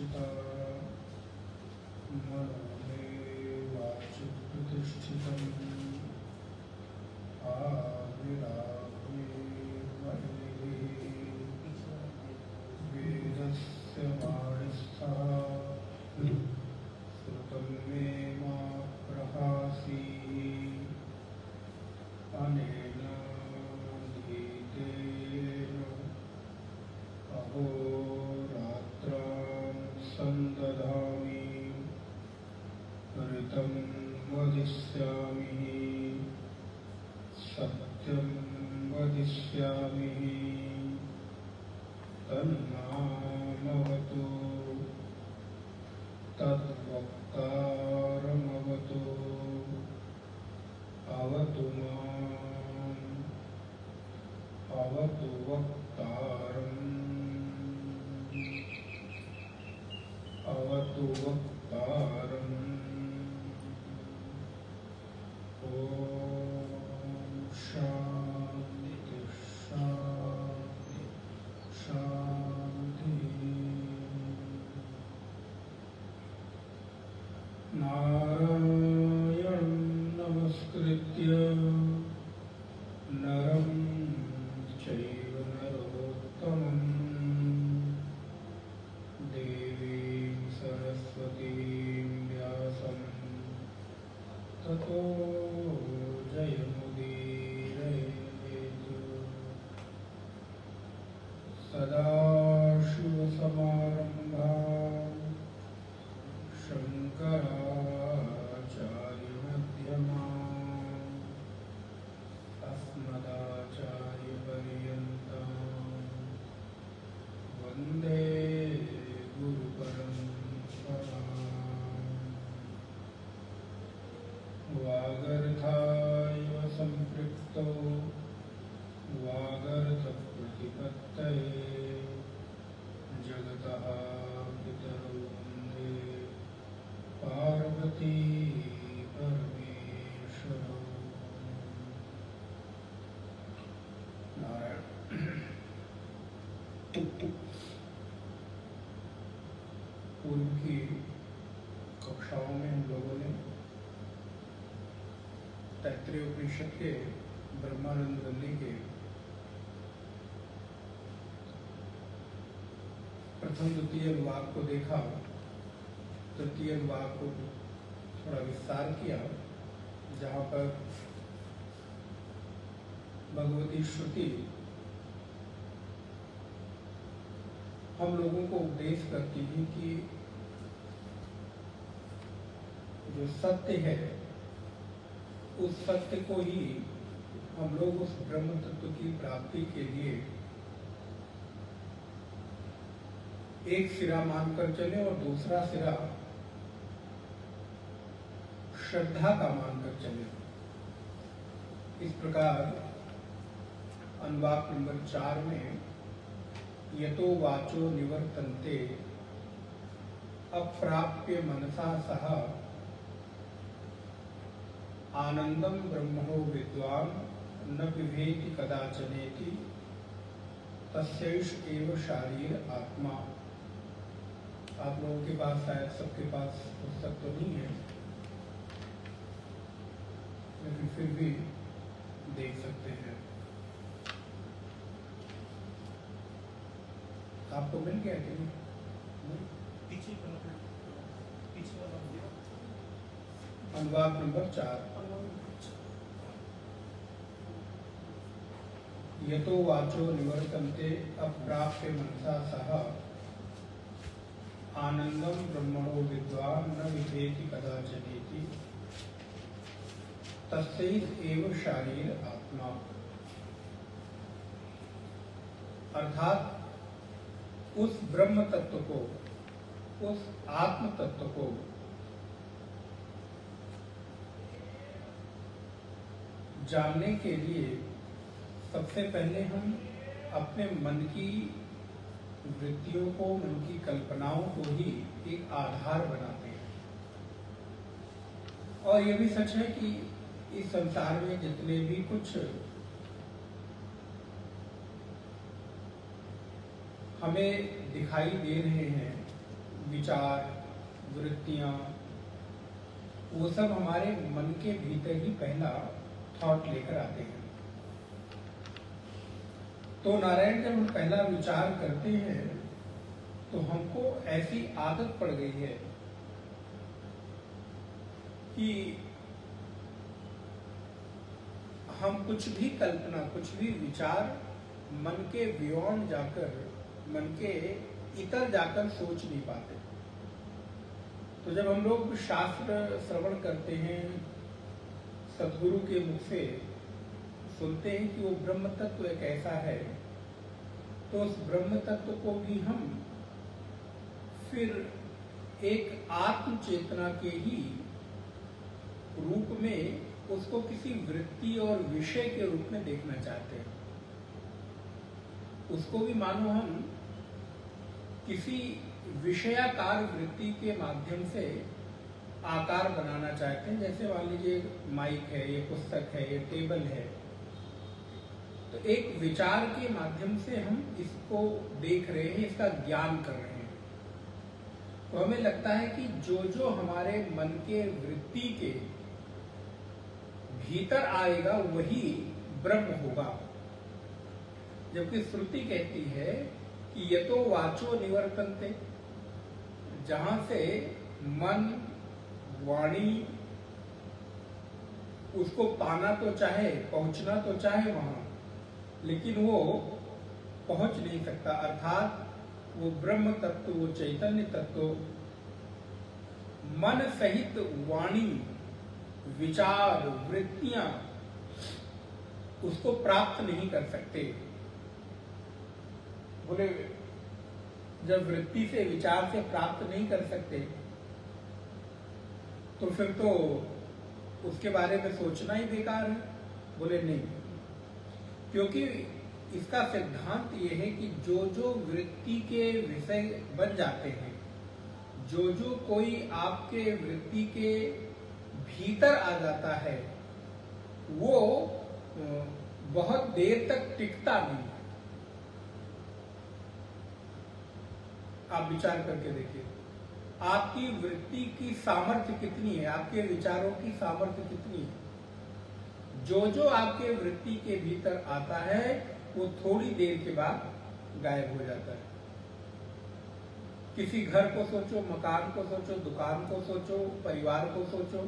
प्रतिष्ठिता मनो मे वाचि प्रतिष्ठितम् आविरामे वेदस्य वाणिस्थः श्रुतं मे मा प्रहासी अनेन धीतेन अहोरात्रं संदधामि ऋतं वदिष्यामि सत्यं वदिष्यामि तन्मामवतु तद्वक्तारमवतु अवतु माम् अवतु वक्तारम् अवतु वक्तारम् ओम शांति शांति शांति। नारायणं नमस्कृत्य नरं चैव नरोत्तमं देवीं सरस्वतीं व्यासं ततो जयमुदीरयेत्। सदाशिवसमारम्भां शङ्कराचार्यमध्यमाम् अस्मदाचार्यपर्यन्तां वन्दे गुरुपरम्पराम्। वागर्थायव सम्पृक्तौ वागर्थप्रतिपत्तये जगतः पितरौ वन्दे पार्वती परमेश्वरौ। नारायण। पूर्व की कक्षाओं में हम लोगों ने तैत्तिरीय उपनिषद के ब्रह्मानंद वल्ली के प्रथम द्वितीय अनुवाद को देखा, तृतीय अनुवाद को थोड़ा विस्तार किया, जहाँ पर भगवती श्रुति हम लोगों को उपदेश करती है कि जो सत्य है उस सत्य को ही हम लोग उस ब्रह्म तत्व की प्राप्ति के लिए एक सिरा मानकर चले और दूसरा सिरा श्रद्धा का मानकर चले। इस प्रकार अनुवाद नंबर 4 में यतो वाचो निवर्तन्ते अप्राप्य मनसा सह आनंदम ब्रह्मणो विद्वान न विभेति कदाचनेति तस्यैष एव शारीर आत्मा। आप लोगों के पास शायद सबके पास पुस्तक तो नहीं है, लेकिन फिर भी देख सकते हैं। आपको मिल गया कि नहीं? अनुवाद नंबर 4। यतो वाचो निवर्तन्ते अप्राप्य मनसा सह आनंदम ब्रह्मणो विद्वान न विभेति कदाचनेति तस्यैष एव शारीर आत्मा। अर्थात उस ब्रह्म तत्व को, उस आत्म तत्व को जानने के लिए सबसे पहले हम अपने मन की वृत्तियों को, मन की कल्पनाओं को ही एक आधार बनाते हैं। और यह भी सच है कि इस संसार में जितने भी कुछ हमें दिखाई दे रहे हैं, विचार, वृत्तियां, वो सब हमारे मन के भीतर ही पहला थॉट लेकर आते हैं। तो नारायण, जब हम पहला विचार करते हैं तो हमको ऐसी आदत पड़ गई है कि हम कुछ भी कल्पना, कुछ भी विचार मन के बियॉन्ड जाकर, मन के इतर जाकर सोच नहीं पाते। तो जब हम लोग शास्त्र श्रवण करते हैं, सद्गुरु के मुख से सुनते हैं कि वो ब्रह्म तत्व एक ऐसा है, तो उस ब्रह्म तत्व को भी हम फिर एक आत्म चेतना के ही रूप में, उसको किसी वृत्ति और विषय के रूप में देखना चाहते हैं। उसको भी मानो हम किसी विषयाकार वृत्ति के माध्यम से आकार बनाना चाहते हैं। जैसे मान लीजिए माइक है, ये पुस्तक है, ये टेबल है, तो एक विचार के माध्यम से हम इसको देख रहे हैं, इसका ज्ञान कर रहे हैं। तो हमें लगता है कि जो जो हमारे मन के वृत्ति के भीतर आएगा वही ब्रह्म होगा। जबकि श्रुति कहती है कि यतो वाचो निवर्तन्ते, जहां से मन, वाणी उसको पाना तो चाहे, पहुंचना तो चाहे वहां, लेकिन वो पहुंच नहीं सकता। अर्थात वो ब्रह्म तत्व, वो चैतन्य तत्व मन सहित वाणी, विचार, वृत्तियां उसको प्राप्त नहीं कर सकते। बोले जब वृत्ति से, विचार से प्राप्त नहीं कर सकते तो फिर तो उसके बारे में सोचना ही बेकार है। बोले नहीं, क्योंकि इसका सिद्धांत यह है कि जो जो वृत्ति के विषय बन जाते हैं, जो जो कोई आपके वृत्ति के भीतर आ जाता है, वो बहुत देर तक टिकता नहीं। आप विचार करके देखिए, आपकी वृत्ति की सामर्थ्य कितनी है, आपके विचारों की सामर्थ्य कितनी है। जो जो आपके वृत्ति के भीतर आता है वो थोड़ी देर के बाद गायब हो जाता है। किसी घर को सोचो, मकान को सोचो, दुकान को सोचो, परिवार को सोचो,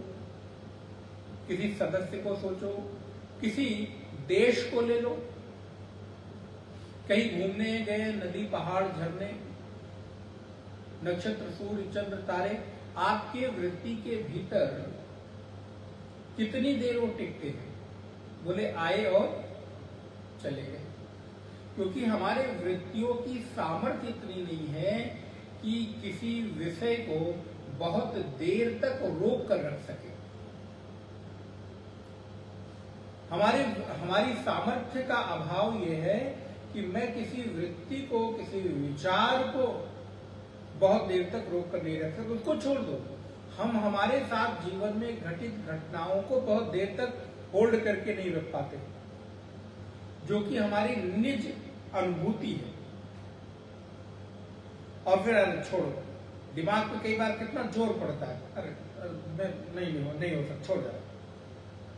किसी सदस्य को सोचो, किसी देश को ले लो, कहीं घूमने गए, नदी, पहाड़, झरने, नक्षत्र, सूर्य, चंद्र, तारे, आपके वृत्ति के भीतर कितनी देर वो टिकते हैं। बोले आए और चले गए, क्योंकि हमारे वृत्तियों की सामर्थ्य इतनी नहीं है कि किसी विषय को बहुत देर तक रोक कर रख सके। हमारी सामर्थ्य का अभाव यह है कि मैं किसी वृत्ति को, किसी विचार को बहुत देर तक रोक कर नहीं रख सकते। उसको छोड़ दो, हम हमारे साथ जीवन में घटित घटनाओं को बहुत देर तक होल्ड करके नहीं रख पाते, जो कि हमारी निज अनुभूति है। और फिर अरे छोड़ो, दिमाग पे कई बार कितना जोर पड़ता है, अरे मैं नहीं हो सकता, छोड़ जाओ।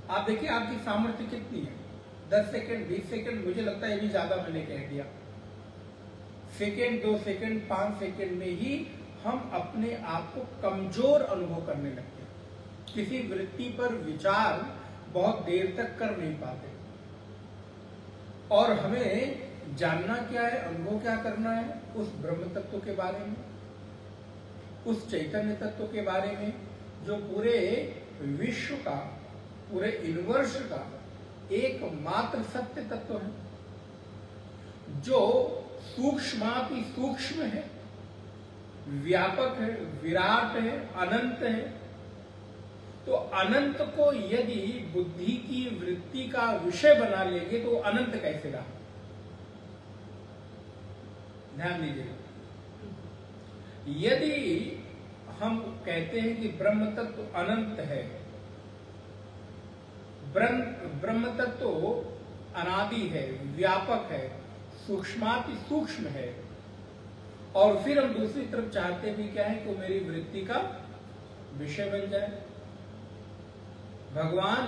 आप देखिए आपकी सामर्थ्य कितनी है, 10 सेकंड, 20 सेकंड, मुझे लगता है ये भी ज्यादा मैंने कह दिया। सेकंड, 2 सेकंड, 5 सेकंड में ही हम अपने आप को कमजोर अनुभव करने लगते हैं। किसी वृत्ति पर विचार बहुत देर तक कर नहीं पाते। और हमें जानना क्या है, अनुभव क्या करना है, उस ब्रह्म तत्व के बारे में, उस चैतन्य तत्व के बारे में, जो पूरे विश्व का, पूरे यूनिवर्स का एकमात्र सत्य तत्व है, जो सूक्ष्माति सूक्ष्म है, व्यापक है, विराट है, अनंत है। तो अनंत को यदि बुद्धि की वृत्ति का विषय बना लेंगे तो अनंत कैसे रहा। ध्यान दीजिएगा, यदि हम कहते हैं कि ब्रह्म तत्व अनंत है, ब्रह्म तत्व अनादि है, व्यापक है, सूक्ष्माति सूक्ष्म है, और फिर हम दूसरी तरफ चाहते भी क्या है कि वो मेरी वृत्ति का विषय बन जाए। भगवान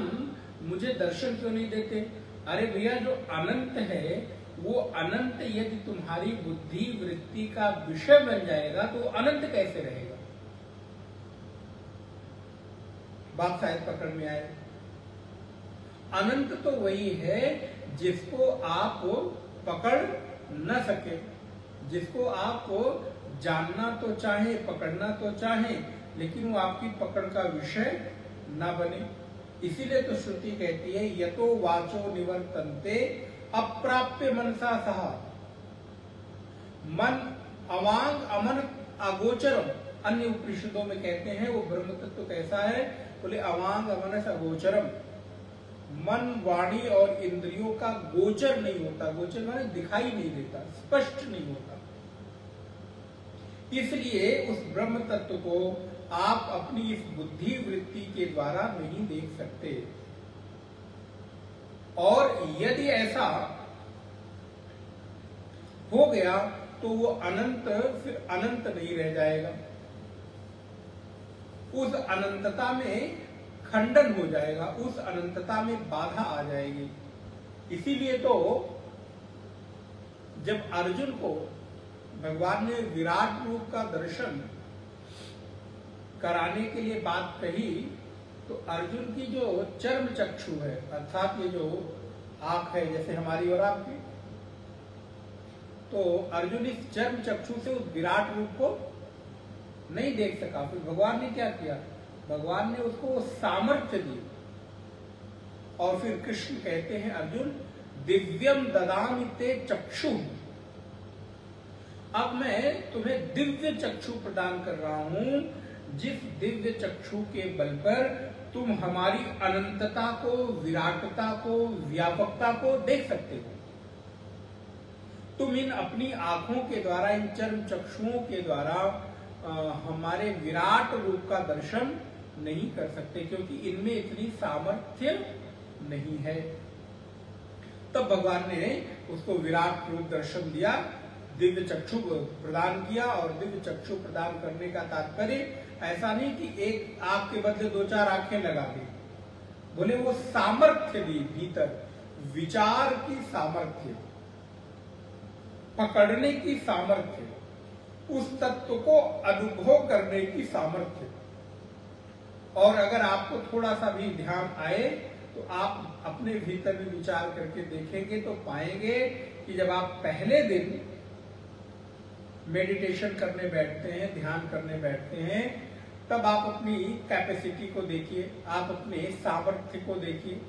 मुझे दर्शन क्यों नहीं देते? अरे भैया, जो अनंत है वो अनंत यदि तुम्हारी बुद्धि वृत्ति का विषय बन जाएगा तो अनंत कैसे रहेगा? बात शायद पकड़ में आए। अनंत तो वही है जिसको आप पकड़ न सके, जिसको आप जानना तो चाहे, पकड़ना तो चाहे, लेकिन वो आपकी पकड़ का विषय ना बने। इसीलिए तो श्रुति कहती है यतो वाचो निवर्तन्ते अप्राप्य मनसा सह। मन अवांग अमन अगोचरम। अन्य उपनिषदों में कहते हैं वो ब्रह्म तत्व कैसा है? बोले अवांग अमन अगोचरम। मन, वाणी और इंद्रियों का गोचर नहीं होता। गोचर माने दिखाई नहीं देता, स्पष्ट नहीं होता। इसलिए उस ब्रह्म तत्व को आप अपनी इस बुद्धि वृत्ति के द्वारा नहीं देख सकते। और यदि ऐसा हो गया तो वो अनंत फिर अनंत नहीं रह जाएगा, उस अनंतता में खंडन हो जाएगा, उस अनंतता में बाधा आ जाएगी। इसीलिए तो जब अर्जुन को भगवान ने विराट रूप का दर्शन कराने के लिए बात कही तो अर्जुन की जो चर्म चक्षु है, अर्थात ये जो आंख है जैसे हमारी और आपकी, तो अर्जुन इस चर्म चक्षु से उस विराट रूप को नहीं देख सका। फिर भगवान ने क्या किया? भगवान ने उसको वो सामर्थ्य दी। और फिर कृष्ण कहते हैं अर्जुन दिव्यम ददामि ते चक्षु। अब मैं तुम्हें दिव्य चक्षु प्रदान कर रहा हूं, जिस दिव्य चक्षु के बल पर तुम हमारी अनंतता को, विराटता को, व्यापकता को देख सकते हो। तुम इन अपनी आंखों के द्वारा, इन चर्म चक्षुओं के द्वारा हमारे विराट रूप का दर्शन नहीं कर सकते, क्योंकि इनमें इतनी सामर्थ्य नहीं है। तब भगवान ने उसको विराट रूप दर्शन दिया, दिव्य चक्षु प्रदान किया। और दिव्य चक्षु प्रदान करने का तात्पर्य ऐसा नहीं कि एक आंख के बदले 2-4 आंखें लगा दी। बोले वो सामर्थ्य दी, भीतर विचार की सामर्थ्य, पकड़ने की सामर्थ्य, उस तत्व को अनुभव करने की सामर्थ्य। और अगर आपको थोड़ा सा भी ध्यान आए तो आप अपने भीतर भी विचार करके देखेंगे तो पाएंगे कि जब आप पहले दिन मेडिटेशन करने बैठते हैं, ध्यान करने बैठते हैं, तब आप अपनी कैपेसिटी को देखिए, आप अपने सामर्थ्य को देखिए।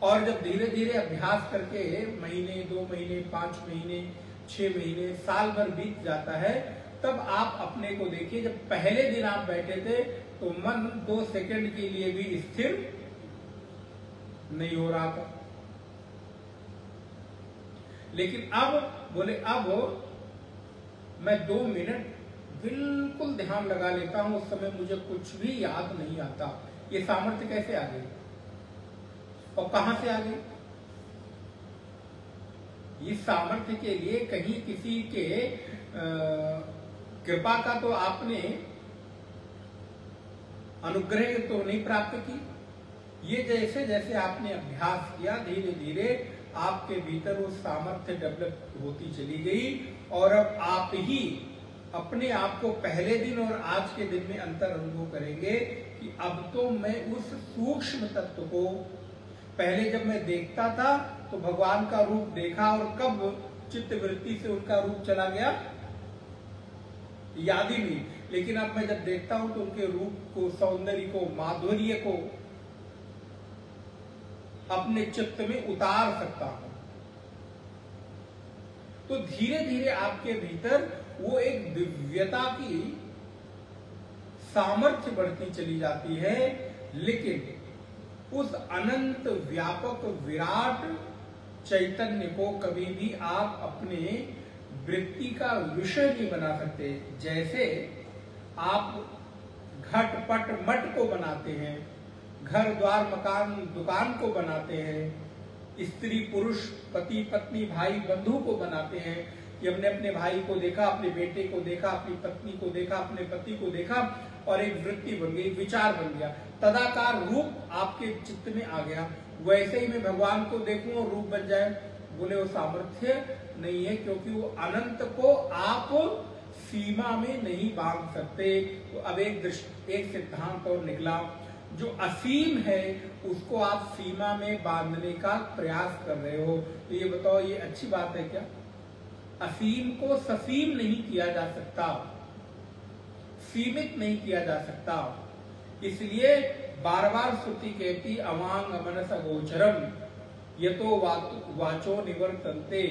और जब धीरे धीरे अभ्यास करके महीने, 2 महीने, 5 महीने, 6 महीने, साल भर बीत जाता है, तब आप अपने को देखिए। जब पहले दिन आप बैठे थे तो मन 2 सेकंड के लिए भी स्थिर नहीं हो रहा था, लेकिन अब बोले अब मैं 2 मिनट बिल्कुल ध्यान लगा लेता हूं, उस समय मुझे कुछ भी याद नहीं आता। ये सामर्थ्य कैसे आ गई और कहां से आ गई? इस सामर्थ्य के लिए कहीं किसी के कृपा का तो आपने अनुग्रह तो नहीं प्राप्त की। ये जैसे जैसे आपने अभ्यास किया, धीरे धीरे आपके भीतर वो सामर्थ्य डेवलप होती चली गई। और अब आप ही अपने आप को पहले दिन और आज के दिन में अंतर अनुभव करेंगे कि अब तो मैं उस सूक्ष्म तत्व को, पहले जब मैं देखता था तो भगवान का रूप देखा और कब चित्त वृत्ति से उनका रूप चला गया याद ही नहीं, लेकिन अब मैं जब देखता हूं तो उनके रूप को, सौंदर्य को, माधुर्य को अपने चित्त में उतार सकता हूं। तो धीरे धीरे आपके भीतर वो एक दिव्यता की सामर्थ्य बढ़ती चली जाती है, लेकिन उस अनंत व्यापक विराट चैतन्य को कभी भी आप अपने वृत्ति का विषय नहीं बना सकते। जैसे आप घट पट मट को बनाते हैं, घर द्वार मकान दुकान को बनाते हैं, स्त्री पुरुष पति पत्नी भाई बंधु को बनाते हैं, कि हमने अपने भाई को देखा, अपने बेटे को देखा, अपनी पत्नी को देखा, अपने पति को देखा और एक वृत्ति बन गई, विचार बन गया, तदाकार रूप आपके चित्त में आ गया। वैसे ही मैं भगवान को देखूं और रूप बन जाए, बोले वो सामर्थ्य नहीं है, क्योंकि वो अनंत को आप सीमा में नहीं बांध सकते। तो अब एक सिद्धांत और निकला, जो असीम है उसको आप सीमा में बांधने का प्रयास कर रहे हो। तो ये बताओ, ये अच्छी बात है क्या? असीम को ससीम नहीं किया जा सकता, सीमित नहीं किया जा सकता। इसलिए बार बार श्रुति कहती अवांग मनस अगोचरम यतो वाचो निवर्तन्ते,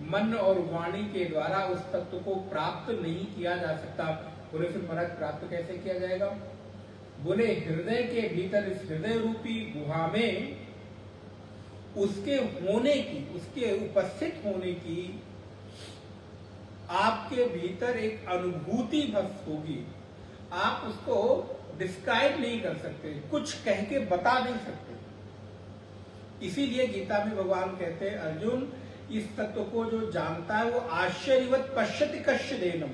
मन और वाणी के द्वारा उस तत्व को प्राप्त नहीं किया जा सकता। बोले फिर महाराज प्राप्त कैसे किया जाएगा? बोले हृदय के भीतर, इस हृदय रूपी गुहा में उसके होने की, उसके उपस्थित होने की आपके भीतर एक अनुभूति बस होगी। आप उसको डिस्क्राइब नहीं कर सकते, कुछ कह के बता नहीं सकते। इसीलिए गीता में भगवान कहते हैं, अर्जुन इस तत्व को जो जानता है वो आश्चर्यवत पश्यति कश्चिदेनम,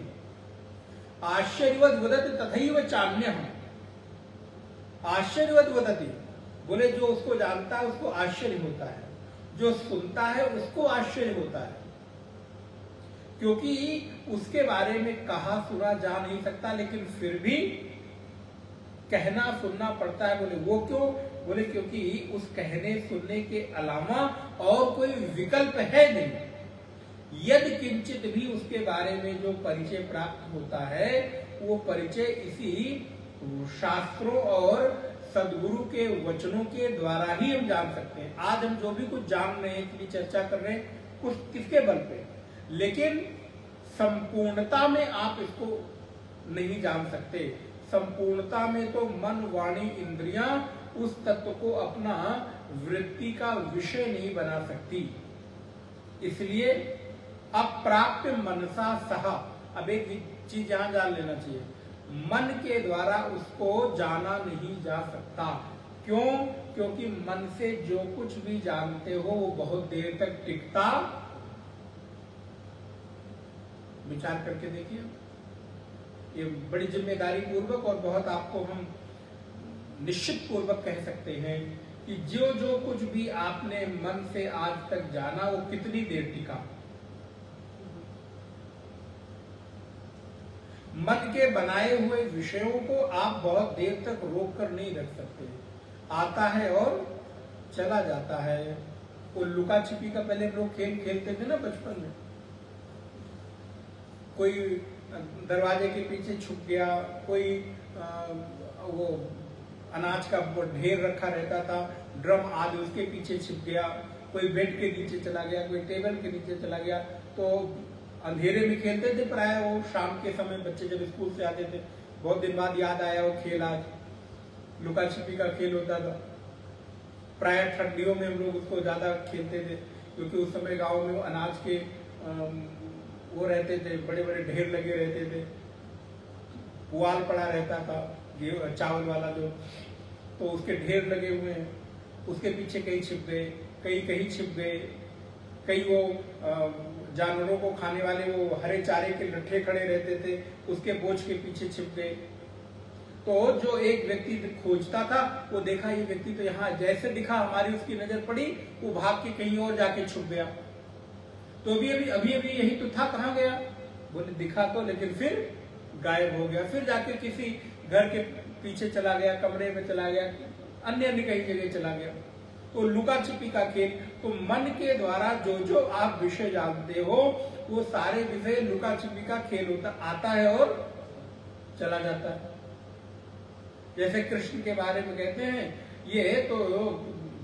आश्चर्यवत वदति तथैव चान्यः। आश्चर्यवत वदति बोले जो उसको जानता है उसको आश्चर्य होता है, जो सुनता है उसको आश्चर्य होता है, क्योंकि उसके बारे में कहा सुना जा नहीं सकता, लेकिन फिर भी कहना सुनना पड़ता है। बोले वो क्यों? बोले क्योंकि उस कहने सुनने के अलावा और कोई विकल्प है नहीं। यदि किंचित भी उसके बारे में जो परिचय प्राप्त होता है वो परिचय इसी शास्त्रों और सदगुरु के वचनों के द्वारा ही हम जान सकते हैं। आज हम जो भी कुछ जान रहे हैं, इतनी चर्चा कर रहे हैं, कुछ किसके बल पे? लेकिन संपूर्णता में आप इसको नहीं जान सकते। संपूर्णता में तो मन वाणी इंद्रियां उस तत्व को अपना वृत्ति का विषय नहीं बना सकती। इसलिए अप्राप्य मनसा सहा, अब एक चीज यहां जान लेना चाहिए, मन के द्वारा उसको जाना नहीं जा सकता। क्यों? क्योंकि मन से जो कुछ भी जानते हो वो बहुत देर तक टिकता, विचार करके देखिए। ये बड़ी जिम्मेदारी पूर्वक और बहुत आपको हम निश्चित पूर्वक कह सकते हैं कि जो जो कुछ भी आपने मन से आज तक जाना वो कितनी देर टिका। मन के बनाए हुए विषयों को आप बहुत देर तक रोक कर नहीं रख सकते, आता है और चला जाता है। वो लुका छिपी का पहले लोग खेल खेलते थे ना बचपन में, कोई दरवाजे के पीछे छुप गया, कोई वो अनाज का ढेर रखा रहता था, ड्रम आदि उसके पीछे छिप गया, कोई बेड के नीचे चला गया, कोई टेबल के नीचे चला गया। तो अंधेरे में खेलते थे प्राय, वो शाम के समय बच्चे जब स्कूल से आते थे, बहुत दिन बाद याद आया वो खेल, आज लुका छिपी का खेल होता था। प्राय ठंडियों में हम लोग उसको ज्यादा खेलते थे, क्योंकि उस समय गाँव में वो अनाज के वो रहते थे, बड़े बड़े ढेर लगे रहते थे, पुआल पड़ा रहता था चावल वाला जो, तो उसके ढेर लगे हुए हैं, उसके पीछे कहीं छिप गए, कहीं छिप गए, कई वो जानवरों को खाने वाले वो हरे चारे के लट्ठे खड़े रहते थे, उसके बोझ के पीछे छिप गए। तो जो एक व्यक्ति खोजता था वो देखा ये व्यक्ति तो यहाँ, जैसे दिखा हमारी उसकी नजर पड़ी, वो भाग के कहीं और जाके छुप गया। तो अभी यही तो था, कहाँ गया? बोले दिखा तो, लेकिन फिर गायब हो गया। फिर जाके किसी घर के पीछे चला गया, कमरे में चला गया, अन्य कहीं जगह चला गया। तो लुका छिपी का खेल, तो मन के द्वारा जो जो आप विषय जानते हो वो सारे विषय लुका छिपी का खेल होता, आता है और चला जाता है। जैसे कृष्ण के बारे में कहते हैं, ये तो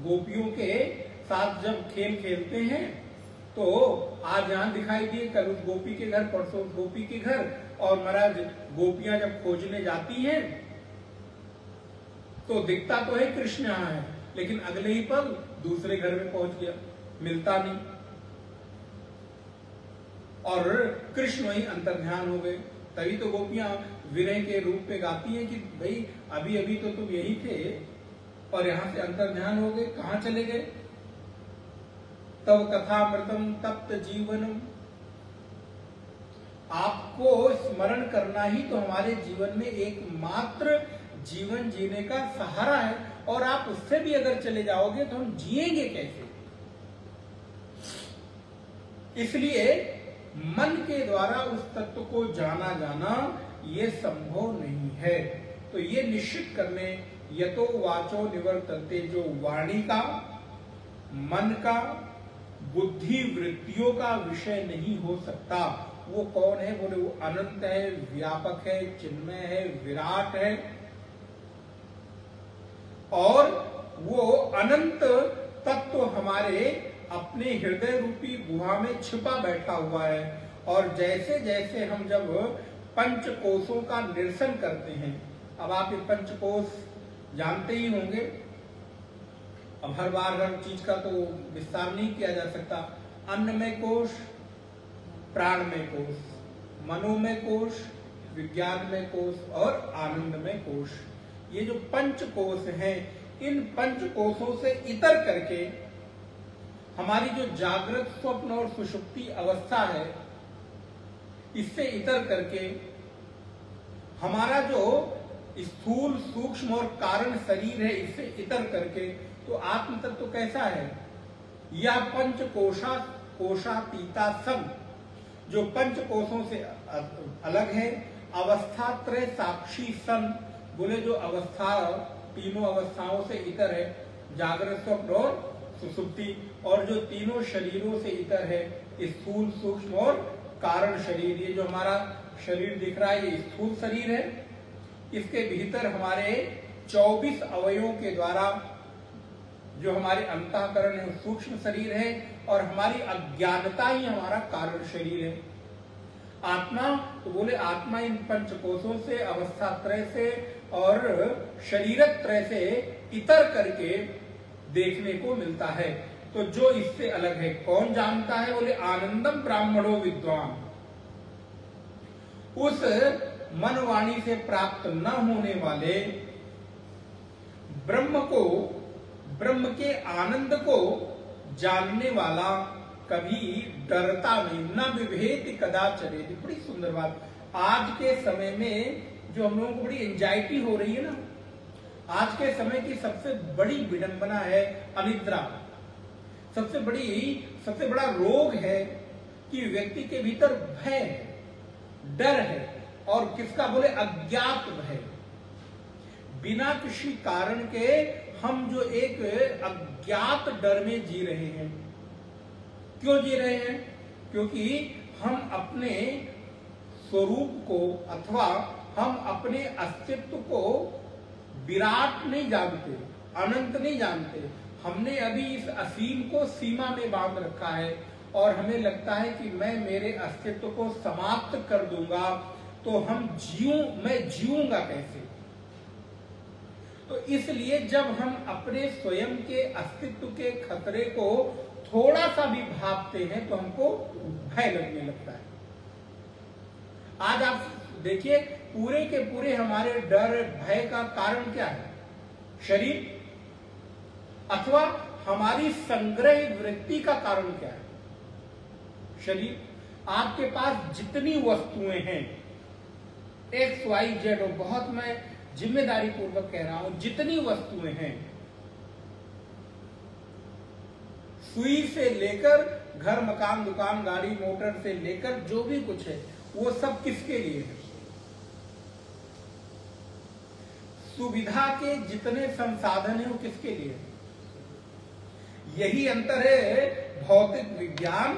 गोपियों के साथ जब खेल खेलते हैं तो आज यहाँ दिखाई दिए, कल उस गोपी के घर, परसों उस गोपी के घर, और महाराज गोपियां जब खोजने जाती हैं तो दिखता तो है कृष्ण यहाँ है, लेकिन अगले ही पल दूसरे घर में पहुंच गया, मिलता नहीं, और कृष्ण वही अंतर्ध्यान हो गए। तभी तो गोपियां विरह के रूप में गाती हैं कि भाई अभी अभी तो तुम यही थे और यहां से अंतर्ध्यान हो गए, कहां चले गए? तब कथामृतम तप्त जीवनम, आपको स्मरण करना ही तो हमारे जीवन में एकमात्र जीवन जीने का सहारा है, और आप उससे भी अगर चले जाओगे तो हम जिएंगे कैसे? इसलिए मन के द्वारा उस तत्व को जाना जाना ये संभव नहीं है। तो ये निश्चित करने यतो वाचो निवर्तन्ते, जो वाणी का, मन का, बुद्धि वृत्तियों का विषय नहीं हो सकता, वो कौन है? बोले वो अनंत है, व्यापक है, चिन्मय है, विराट है, और वो अनंत तत्व हमारे अपने हृदय रूपी गुहा में छिपा बैठा हुआ है। और जैसे जैसे हम जब पंच कोशों का निरसन करते हैं, अब आप ये पंच कोश जानते ही होंगे, अब हर बार हर चीज का तो विस्तार नहीं किया जा सकता। अन्नमय कोश, प्राणमय कोश, मनोमय कोश, विज्ञानमय कोश और आनंदमय कोश, ये जो पंच कोश हैं, इन पंच कोशों से इतर करके हमारी जो जागृत, स्वप्न और सुषुप्ति अवस्था है, इससे इतर करके हमारा जो स्थूल, सूक्ष्म और कारण शरीर है, इससे इतर करके तो आत्म तत्व कैसा है? या पंच कोशातीता सन, जो पंच कोशों से अलग है, अवस्था त्रय साक्षी सन, बोले जो अवस्था तीनों अवस्थाओं से इतर है, जागृत, स्वप्न और सुसुप्ति, और जो तीनों शरीरों से इतर है, स्थूल, सूक्ष्म और कारण शरीर। ये जो हमारा शरीर दिख रहा है, ये स्थूल शरीर है, इसके भीतर हमारे 24 अवयवों के द्वारा जो हमारे अंतःकरण है, सूक्ष्म शरीर है, और हमारी अज्ञानता ही हमारा कारण शरीर है। आत्मा तो बोले आत्मा इन पंचकोशों से, अवस्था त्रय से और शरीर त्रय से इतर करके देखने को मिलता है। तो जो इससे अलग है, कौन जानता है? बोले आनंदम ब्राह्मणो विद्वान, उस मन वाणी से प्राप्त न होने वाले ब्रह्म को, ब्रह्म के आनंद को जानने वाला कभी डरता नहीं, न विभेद कदाचरेति। बड़ी सुंदर बात। आज के समय में जो हम लोगों को बड़ी एंजाइटी हो रही है ना, आज के समय की सबसे बड़ी विडंबना है अनिद्रा। सबसे बड़ा रोग है कि व्यक्ति के भीतर भय है, डर है, और किसका? बोले अज्ञात भय। बिना किसी कारण के हम जो एक अज्ञात डर में जी रहे हैं। क्यों जी रहे हैं? क्योंकि हम अपने स्वरूप को अथवा हम अपने अस्तित्व को विराट नहीं जानते, अनंत नहीं जानते। हमने अभी इस असीम को सीमा में बांध रखा है, और हमें लगता है कि मैं मेरे अस्तित्व को समाप्त कर दूंगा तो मैं जीऊंगा कैसे? तो इसलिए जब हम अपने स्वयं के अस्तित्व के खतरे को थोड़ा सा भी भापते हैं तो हमको भय लगने लगता है। आज आप देखिए, पूरे के पूरे हमारे डर, भय का कारण क्या है? शरीर, अथवा हमारी संग्रह वृत्ति का कारण क्या है? शरीर। आपके पास जितनी वस्तुएं हैं, एक्स वाई जेड, और बहुत मैं जिम्मेदारी पूर्वक कह रहा हूं, जितनी वस्तुएं हैं, सुई से लेकर घर, मकान, दुकान, गाड़ी, मोटर से लेकर जो भी कुछ है, वो सब किसके लिए है? सुविधा के जितने संसाधन है वो किसके लिए है? यही अंतर है भौतिक विज्ञान।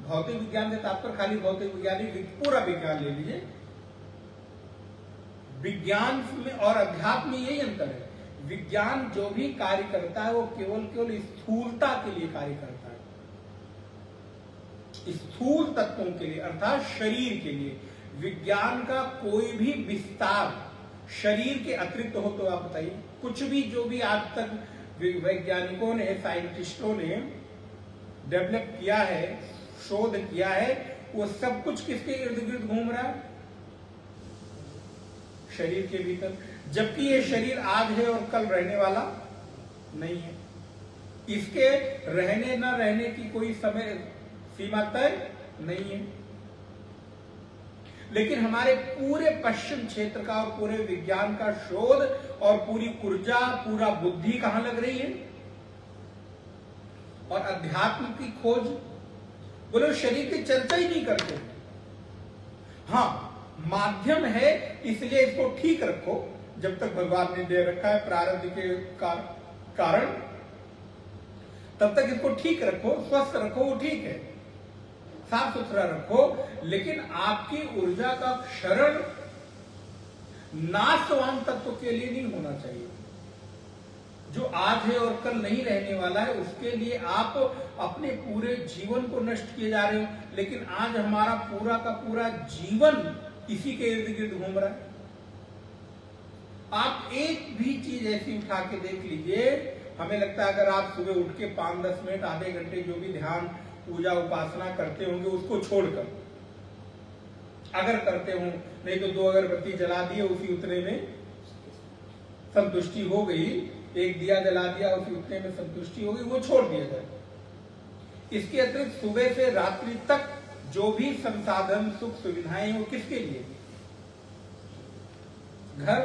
भौतिक विज्ञान से तात्पर्य खाली भौतिक विज्ञान ही, पूरा विज्ञान ले लीजिए। विज्ञान में और अध्यात्म में यही अंतर है। विज्ञान जो भी कार्य करता है वो केवल स्थूलता के लिए कार्य करता है, स्थूल तत्वों के लिए, अर्थात शरीर के लिए। विज्ञान का कोई भी विस्तार शरीर के अतिरिक्त हो तो आप बताइए, कुछ भी जो भी आज तक वैज्ञानिकों ने, साइंटिस्टों ने डेवलप किया है, शोध किया है, वो सब कुछ किसके इर्द गिर्द घूम रहा है? शरीर के भीतर। जबकि ये शरीर आज है और कल रहने वाला नहीं है। इसके रहने न रहने की कोई समय सीमा तय नहीं है। लेकिन हमारे पूरे पश्चिम क्षेत्र का और पूरे विज्ञान का शोध और पूरी ऊर्जा, पूरा बुद्धि कहां लग रही है? और अध्यात्म की खोज। बोले शरीर की चर्चा ही नहीं करते। हाँ, माध्यम है, इसलिए इसको ठीक रखो जब तक भगवान ने दे रखा है प्रारब्ध के कारण, तब तक इसको ठीक रखो, स्वस्थ रखो, वो ठीक है, साफ सुथरा रखो। लेकिन आपकी ऊर्जा का क्षरण नाशवान तत्व के लिए नहीं होना चाहिए। जो आज है और कल नहीं रहने वाला है, उसके लिए आप अपने पूरे जीवन को नष्ट किए जा रहे हो। लेकिन आज हमारा पूरा का पूरा जीवन इसी के इर्द गिर्द घूम रहा है। आप एक भी चीज ऐसी उठा के देख लीजिए, हमें लगता है अगर आप सुबह उठ के 5-10 मिनट, आधे घंटे जो भी ध्यान, पूजा, उपासना करते होंगे, उसको छोड़कर अगर करते हो, नहीं तो 2 अगरबत्ती जला दिए, उसी उतने में संतुष्टि हो गई, एक दिया जला दिया, उसी उतने में संतुष्टि हो गई, वो छोड़ दिया जाए। इसके अतिरिक्त सुबह से रात्रि तक जो भी संसाधन, सुख सुविधाएं, वो किसके लिए? घर,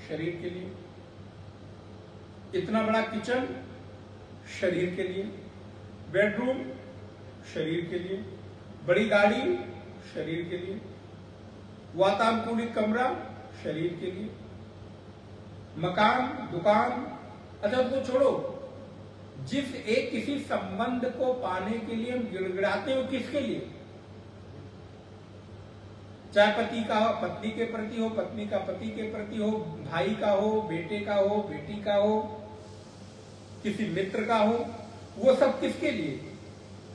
शरीर के लिए। इतना बड़ा किचन, शरीर के लिए। बेडरूम, शरीर के लिए। बड़ी गाड़ी, शरीर के लिए। वातानुकूलित कमरा, शरीर के लिए। मकान, दुकान, अच्छा उसको छोड़ो, जिस एक किसी संबंध को पाने के लिए हम गिड़गिड़ाते हो, किसके लिए? चाहे पति का हो, पत्नी के प्रति हो, पत्नी का पति के प्रति हो, भाई का हो, बेटे का हो, बेटी का हो, किसी मित्र का हो, वो सब किसके लिए?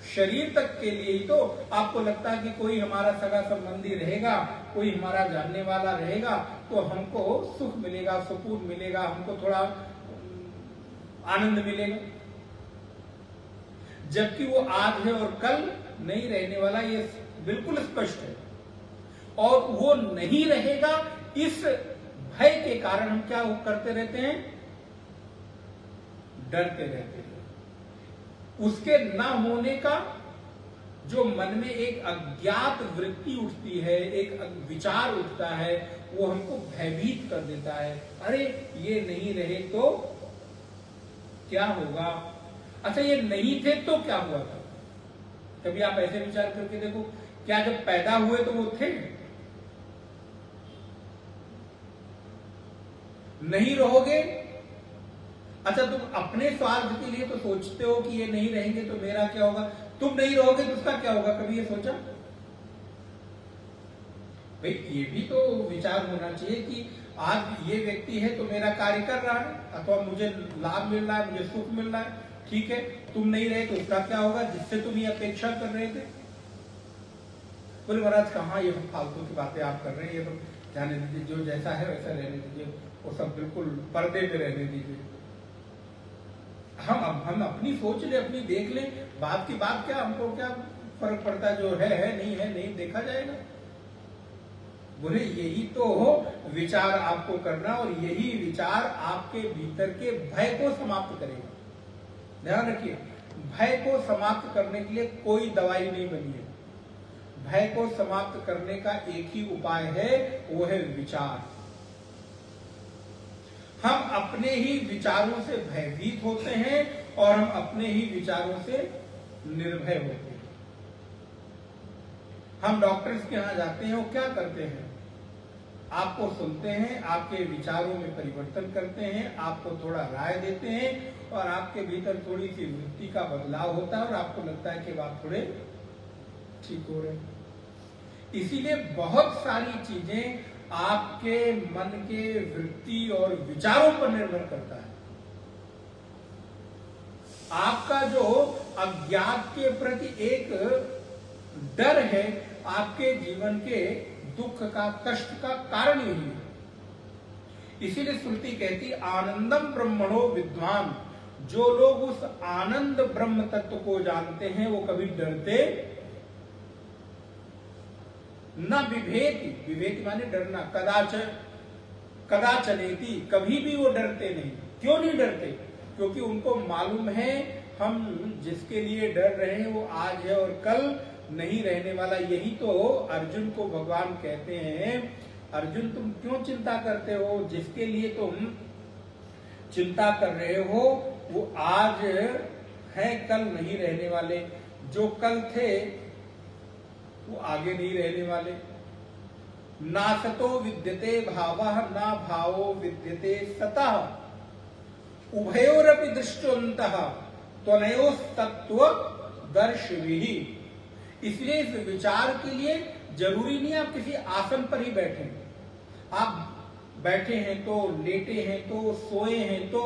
शरीर तक के लिए ही तो। आपको लगता है कि कोई हमारा सगा संबंधी रहेगा, कोई हमारा जानने वाला रहेगा, तो हमको सुख मिलेगा, सुकून मिलेगा, हमको थोड़ा आनंद मिलेगा। जबकि वो आज है और कल नहीं रहने वाला, ये बिल्कुल स्पष्ट है। और वो नहीं रहेगा, इस भय के कारण हम क्या करते रहते हैं? डरते रहते हैं। उसके ना होने का जो मन में एक अज्ञात वृत्ति उठती है, एक विचार उठता है, वो हमको भयभीत कर देता है। अरे ये नहीं रहे तो क्या होगा? अच्छा ये नहीं थे तो क्या हुआ था? कभी आप ऐसे विचार करके देखो, क्या जब पैदा हुए तो वो थे? नहीं रहोगे, अच्छा तुम अपने स्वार्थ के लिए तो सोचते हो कि ये नहीं रहेंगे तो मेरा क्या होगा, तुम नहीं रहोगे तो उसका क्या होगा? कभी ये सोचा? भाई ये भी तो विचार होना चाहिए कि आज ये व्यक्ति है तो मेरा कार्य कर रहा है, अथवा मुझे लाभ मिल रहा है, मुझे सुख मिल रहा है, ठीक है, तुम नहीं रहे तो उसका क्या होगा जिससे तुम ये अपेक्षा कर रहे थे? बोले महाराज कहाँ ये फालतू की बातें आप कर रहे हैं, ये तो जाने दीजिए, जो जैसा है वैसा रहने दीजिए, वो सब बिल्कुल पर्दे पे रहने दीजिए। हम अपनी सोच ले, अपनी देख ले, बात की बात क्या, हमको क्या फर्क पड़ता है, जो है नहीं देखा जाएगा। बोले यही तो हो विचार आपको करना, और यही विचार आपके भीतर के भय को समाप्त करेगा। ध्यान रखिए, भय को समाप्त करने के लिए कोई दवाई नहीं बनी है। भय को समाप्त करने का एक ही उपाय है, वो है विचार। हम अपने ही विचारों से भयभीत होते हैं और हम अपने ही विचारों से निर्भय होते हैं। हम डॉक्टर्स के यहां जाते हैं, वो क्या करते हैं? आपको सुनते हैं, आपके विचारों में परिवर्तन करते हैं, आपको थोड़ा राय देते हैं, और आपके भीतर थोड़ी सी वृत्ति का बदलाव होता है और आपको लगता है कि आप थोड़े ठीक हो रहे हैं। इसीलिए बहुत सारी चीजें आपके मन के वृत्ति और विचारों पर निर्भर करता है। आपका जो अज्ञात के प्रति एक डर है, आपके जीवन के दुख का, कष्ट का कारण यही है। इसीलिए श्रुति कहती आनंदम ब्रह्मणो विद्वान। जो लोग उस आनंद ब्रह्म तत्व को जानते हैं वो कभी डरते न विभेति। विभेति माने डरना। कदाचनेति, कभी भी वो डरते नहीं। क्यों नहीं डरते? क्योंकि उनको मालूम है हम जिसके लिए डर रहे हैं वो आज है और कल नहीं रहने वाला। यही तो अर्जुन को भगवान कहते हैं, अर्जुन तुम क्यों चिंता करते हो? जिसके लिए तुम चिंता कर रहे हो वो आज है, कल नहीं रहने वाले। जो कल थे वो आगे नहीं रहने वाले। नासतो विद्यते भावः ना भावो विद्यते सतः उभयोरपि दृष्टवन्तः त्वनयोस्तत्त्व दर्शिभिः। इसलिए इस विचार के लिए जरूरी नहीं आप किसी आसन पर ही बैठे। आप बैठे हैं तो, लेटे हैं तो, सोए हैं तो,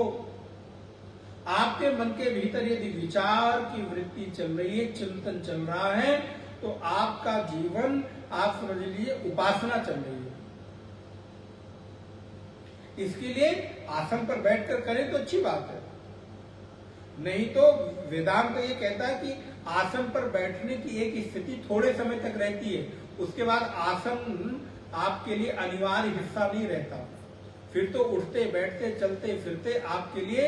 आपके मन के भीतर यदि विचार की वृत्ति चल रही है, चिंतन चल रहा है, तो आपका जीवन आप समझ लीजिए उपासना चल रही है। इसके लिए आसन पर बैठकर करें तो अच्छी बात है, नहीं तो वेदांत ये कहता है कि आसन पर बैठने की एक स्थिति थोड़े समय तक रहती है, उसके बाद आसन आपके लिए अनिवार्य हिस्सा नहीं रहता। फिर तो उठते बैठते चलते फिरते आपके लिए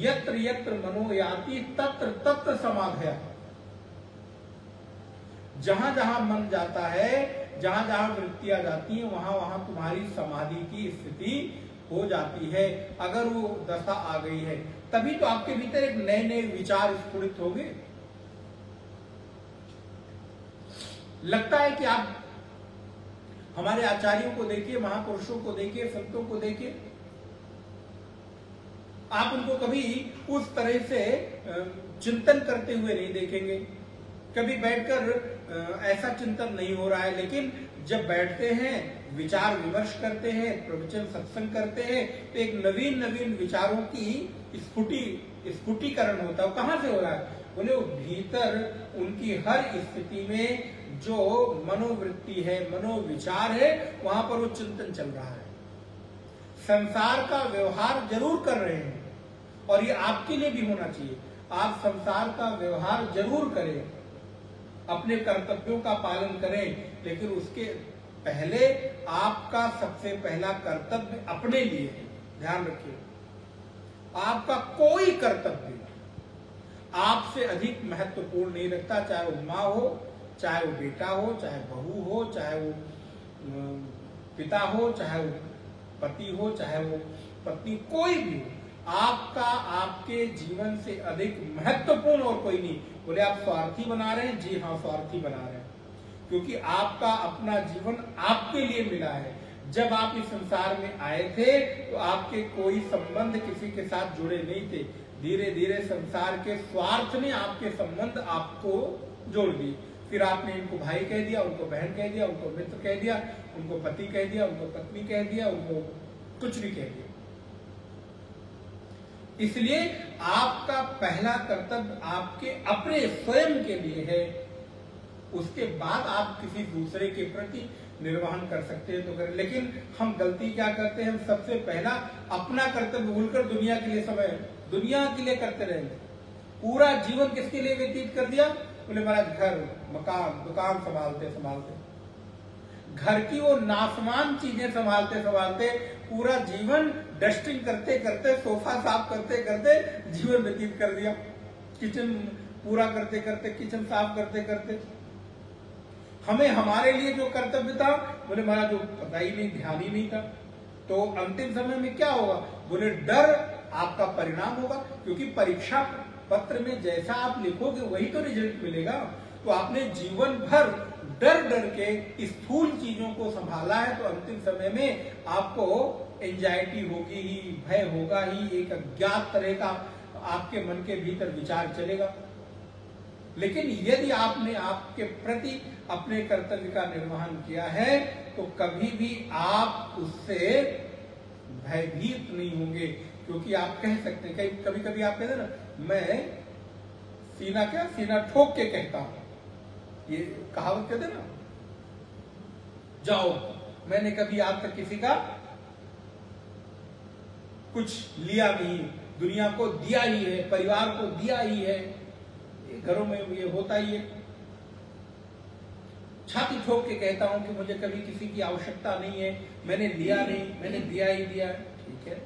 यत्र यत्र मनो याति तत्र तत्र समाधया। जहां जहां मन जाता है, जहां जहां वृत्तियां जाती हैं, वहां वहां तुम्हारी समाधि की स्थिति हो जाती है। अगर वो दशा आ गई है तभी तो आपके भीतर एक नए नए विचार स्फुरित होंगे। लगता है कि आप हमारे आचार्यों को देखिए, महापुरुषों को देखिए, संतों को देखिए, आप उनको कभी उस तरह से चिंतन करते हुए नहीं देखेंगे। कभी बैठकर ऐसा चिंतन नहीं हो रहा है, लेकिन जब बैठते हैं, विचार विमर्श करते हैं, प्रवचन सत्संग करते हैं, तो एक नवीन नवीन विचारों की स्फुटीकरण होता है। कहां से हो रहा है? बोले वो भीतर उनकी हर स्थिति में जो मनोवृत्ति है, मनोविचार है, वहां पर वो चिंतन चल रहा है। संसार का व्यवहार जरूर कर रहे हैं और ये आपके लिए भी होना चाहिए। आप संसार का व्यवहार जरूर करें, अपने कर्तव्यों का पालन करें, लेकिन उसके पहले आपका सबसे पहला कर्तव्य अपने लिए है। ध्यान रखिए, आपका कोई कर्तव्य आपसे अधिक महत्वपूर्ण नहीं रखता। चाहे वो माँ हो, चाहे वो बेटा हो, चाहे बहू हो, चाहे वो पिता हो, चाहे वो पति हो, चाहे वो पत्नी, कोई भी हो, आपका आपके जीवन से अधिक महत्वपूर्ण और कोई नहीं। बोले आप स्वार्थी बना रहे हैं? जी हाँ, स्वार्थी बना रहे हैं, क्योंकि आपका अपना जीवन आपके लिए मिला है। जब आप इस संसार में आए थे तो आपके कोई संबंध किसी के साथ जुड़े नहीं थे। धीरे धीरे संसार के स्वार्थ ने आपके संबंध आपको जोड़ दिए। फिर आपने इनको भाई कह दिया, उनको बहन कह दिया, उनको मित्र कह दिया, उनको पति कह दिया, उनको पत्नी कह दिया, उनको कुछ भी कह दिया। इसलिए आपका पहला कर्तव्य आपके अपने स्वयं के लिए है। उसके बाद आप किसी दूसरे के प्रति निर्वहन कर सकते हैं तो करें। लेकिन हम गलती क्या करते हैं? हम सबसे पहला अपना कर्तव्य भूलकर दुनिया के लिए दुनिया के लिए करते रहेंगे। पूरा जीवन किसके लिए व्यतीत कर दिया? बोले महाराज घर, मकान, दुकान संभालते संभालते, घर की वो नासमान चीजें संभालते संभालते पूरा जीवन डस्टिंग करते करते, सोफा साफ करते करते जीवन व्यतीत कर दिया। किचन पूरा करते करते, किचन साफ करते करते। हमें हमारे लिए जो कर्तव्य था, बोले महाराज जो पता ही नहीं, ध्यान ही नहीं था। तो अंतिम समय में क्या होगा? बोले डर आपका परिणाम होगा, क्योंकि परीक्षा पत्र में जैसा आप लिखोगे वही तो रिजल्ट मिलेगा। तो आपने जीवन भर डर डर के स्थूल चीजों को संभाला है, तो अंतिम समय में आपको एंजाइटी होगी ही, भय होगा ही, एक अज्ञात तरह का आपके मन के भीतर विचार चलेगा। लेकिन यदि आपने आपके प्रति अपने कर्तव्य का निर्वहन किया है तो कभी भी आप उससे भयभीत नहीं होंगे, क्योंकि आप कह सकते हैं, कभी कभी आप कहते हैं ना, मैं सीना ठोक के कहता हूं, ये कहावत कहते ना, जाओ मैंने कभी आज तक किसी का कुछ लिया नहीं, दुनिया को दिया ही है, परिवार को दिया ही है, घरों में ये होता ही है। छाती ठोक के कहता हूं कि मुझे कभी किसी की आवश्यकता नहीं है, मैंने लिया नहीं, मैंने दिया ही दिया। ठीक है,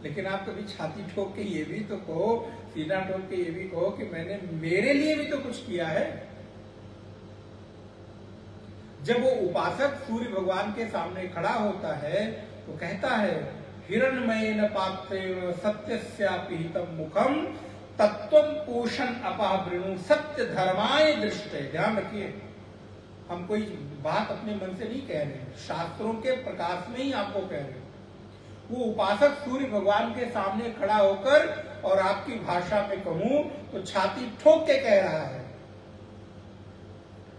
लेकिन आप कभी छाती ठोक के ये भी तो कहो, सीना ठोक के ये भी कहो कि मैंने मेरे लिए भी तो कुछ किया है। जब वो उपासक सूर्य भगवान के सामने खड़ा होता है तो कहता है हिरण्मयेन पात्रेण सत्यस्यापिहितं मुखम तत्त्वं पूषण अपहृणु सत्य धर्माय दृष्टे। ध्यान रखिए, हम कोई बात अपने मन से नहीं कह रहे, शास्त्रों के प्रकाश में ही आपको कह रहे। वो उपासक सूर्य भगवान के सामने खड़ा होकर, और आपकी भाषा में कहूं तो छाती ठोक के कह रहा है,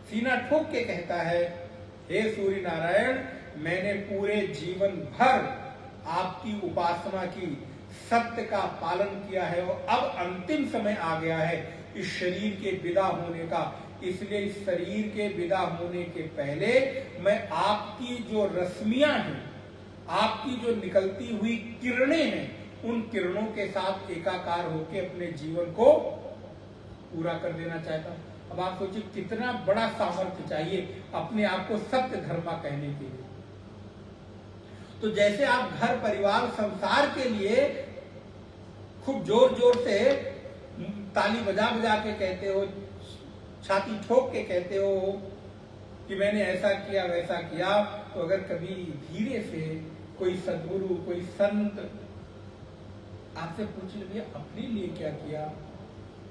सीना ठोक के कहता है, हे सूर्य नारायण, मैंने पूरे जीवन भर आपकी उपासना की, सत्य का पालन किया है, और अब अंतिम समय आ गया है इस शरीर के विदा होने का। इसलिए इस शरीर के विदा होने के पहले मैं आपकी जो रश्मियां हैं, आपकी जो निकलती हुई किरणें हैं, उन किरणों के साथ एकाकार होकर अपने जीवन को पूरा कर देना चाहता हूं। अब आप सोचिए कितना बड़ा सामर्थ्य चाहिए अपने आप को सत्य धर्मा कहने के लिए। तो जैसे आप घर परिवार संसार के लिए खूब जोर जोर से ताली बजा बजा के कहते हो, छाती ठोक के कहते हो कि मैंने ऐसा किया वैसा किया, तो अगर कभी धीरे से कोई सद्गुरु, कोई संत आपसे पूछ ले भैया अपने लिए क्या किया,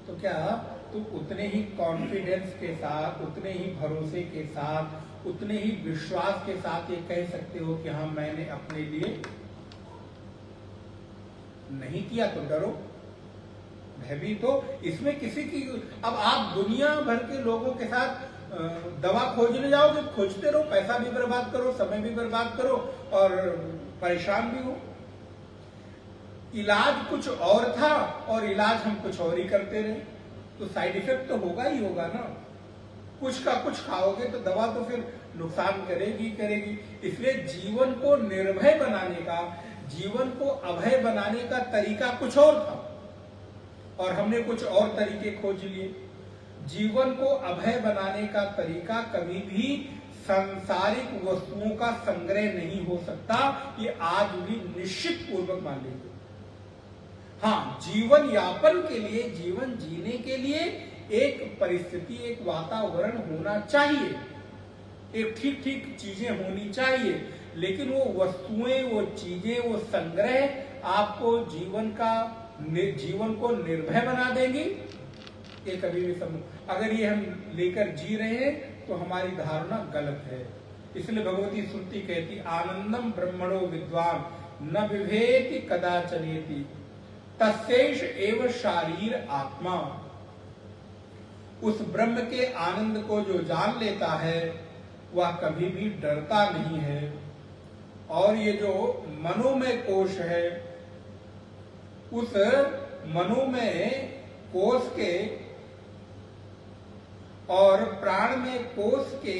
तो क्या तुम उतने ही कॉन्फिडेंस के साथ, उतने ही भरोसे के साथ, उतने ही विश्वास के साथ ये कह सकते हो कि हाँ मैंने अपने लिए नहीं किया? तो डरो, भयभीत हो। इसमें किसी की, अब आप दुनिया भर के लोगों के साथ दवा खोजने जाओगे, खोजते रहो, पैसा भी बर्बाद करो, समय भी बर्बाद करो और परेशान भी हो। इलाज कुछ और था और इलाज हम कुछ और ही करते रहे, तो साइड इफेक्ट तो होगा ही होगा ना। कुछ का कुछ खाओगे तो दवा तो फिर नुकसान करेगी करेगी। इसलिए जीवन को निर्भय बनाने का, जीवन को अभय बनाने का तरीका कुछ और था और हमने कुछ और तरीके खोज लिए। जीवन को अभय बनाने का तरीका कभी भी सांसारिक वस्तुओं का संग्रह नहीं हो सकता, ये आज भी निश्चित पूर्वक मान लीजिए। हाँ, जीवन यापन के लिए, जीवन जीने के लिए एक परिस्थिति, एक वातावरण होना चाहिए, एक ठीक ठीक चीजें होनी चाहिए, लेकिन वो वस्तुएं, वो चीजें, वो संग्रह आपको जीवन को निर्भय बना देंगी, ये कभी भी संभव। अगर ये हम लेकर जी रहे हैं तो हमारी धारणा गलत है। इसलिए भगवती श्रुति कहती आनंदम ब्रह्मणो विद्वान न विभेति कदाचनेति तस्यैष एव शारीर आत्मा। उस ब्रह्म के आनंद को जो जान लेता है वह कभी भी डरता नहीं है। और ये जो मनोमय कोश है, उस मनोमय कोश के और प्राणमय कोश के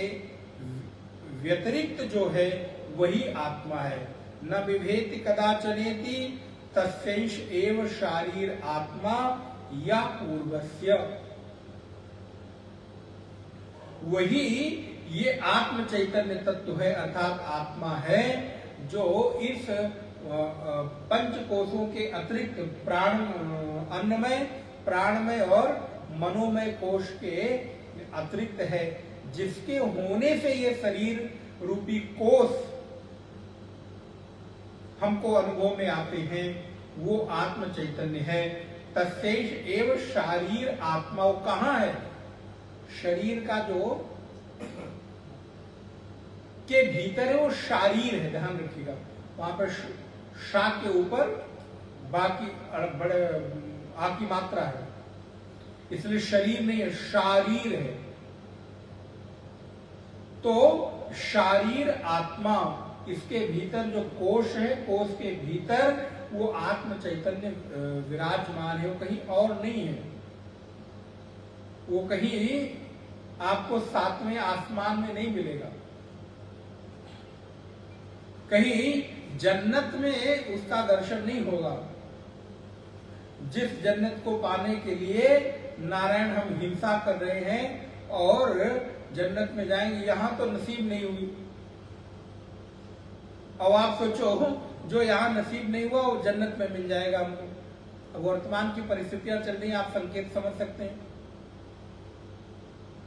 व्यतिरिक्त जो है वही आत्मा है। न विभेति कदाचनेति तस्यैष एव शारीर आत्मा या पूर्वस्य। वही ये आत्म चैतन्य तत्व है, अर्थात आत्मा है, जो इस पंच कोशों के अतिरिक्त अन्नमय, प्राणमय और मनोमय कोश के अतिरिक्त है, जिसके होने से ये शरीर रूपी कोश हमको अनुभव में आते हैं, वो आत्म चैतन्य है। तस्यैष एव शारीर आत्मा। वो कहाँ है? शरीर का जो के भीतर है वो शारीर है, ध्यान रखिएगा। वहां पर शा के ऊपर बाकी बड़े आ की मात्रा है, इसलिए शरीर नहीं है, शारीर है। तो शारीर आत्मा, इसके भीतर जो कोश है, कोश के भीतर वो आत्म चैतन्य विराजमान है, वो कहीं और नहीं है। वो कहीं आपको सातवें आसमान में नहीं मिलेगा, कहीं जन्नत में उसका दर्शन नहीं होगा। जिस जन्नत को पाने के लिए नारायण हम हिंसा कर रहे हैं और जन्नत में जाएंगे, यहां तो नसीब नहीं हुई। अब आप सोचो, जो यहां नसीब नहीं हुआ वो जन्नत में मिल जाएगा हमको। अब वर्तमान की परिस्थितियां चल रही हैं, आप संकेत समझ सकते हैं।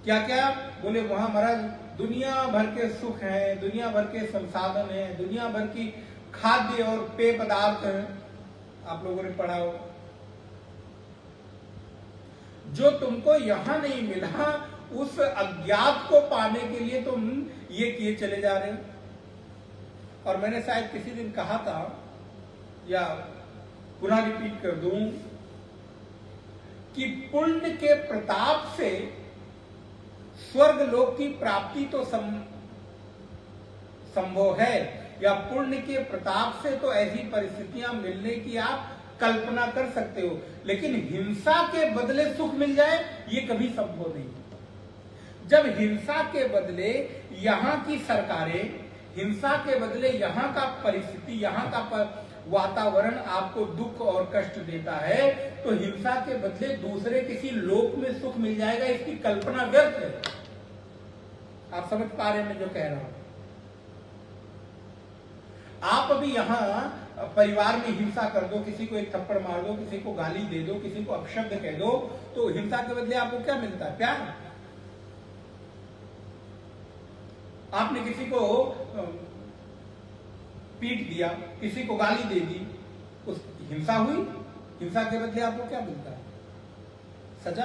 क्या क्या बोले? वहां महाराज दुनिया भर के सुख हैं, दुनिया भर के संसाधन हैं, दुनिया भर की खाद्य और पेय पदार्थ हैं। आप लोगों ने पढ़ा हो, जो तुमको यहां नहीं मिला उस अज्ञात को पाने के लिए तुम ये किए चले जा रहे हो। और मैंने शायद किसी दिन कहा था, या पुनः रिपीट कर दूं, कि पुण्य के प्रताप से स्वर्ग लोक की प्राप्ति तो संभव है, या पुण्य के प्रताप से तो ऐसी परिस्थितियां मिलने की आप कल्पना कर सकते हो, लेकिन हिंसा के बदले सुख मिल जाए ये कभी संभव नहीं। जब हिंसा के बदले यहाँ की सरकारें, हिंसा के बदले यहाँ का परिस्थिति, यहाँ का वातावरण आपको दुख और कष्ट देता है, तो हिंसा के बदले दूसरे किसी लोक में सुख मिल जाएगा, इसकी कल्पना व्यर्थ है। आप समझ पा रहे हैं मैं जो कह रहा हूं? आप अभी यहां परिवार में हिंसा कर दो, किसी को एक थप्पड़ मार दो, किसी को गाली दे दो, किसी को अपशब्द कह दो, तो हिंसा के बदले आपको क्या मिलता है? प्यार। आपने किसी को पीट दिया, किसी को गाली दे दी, उस हिंसा हुई। हिंसा के बदले आपको क्या मिलता है? सजा।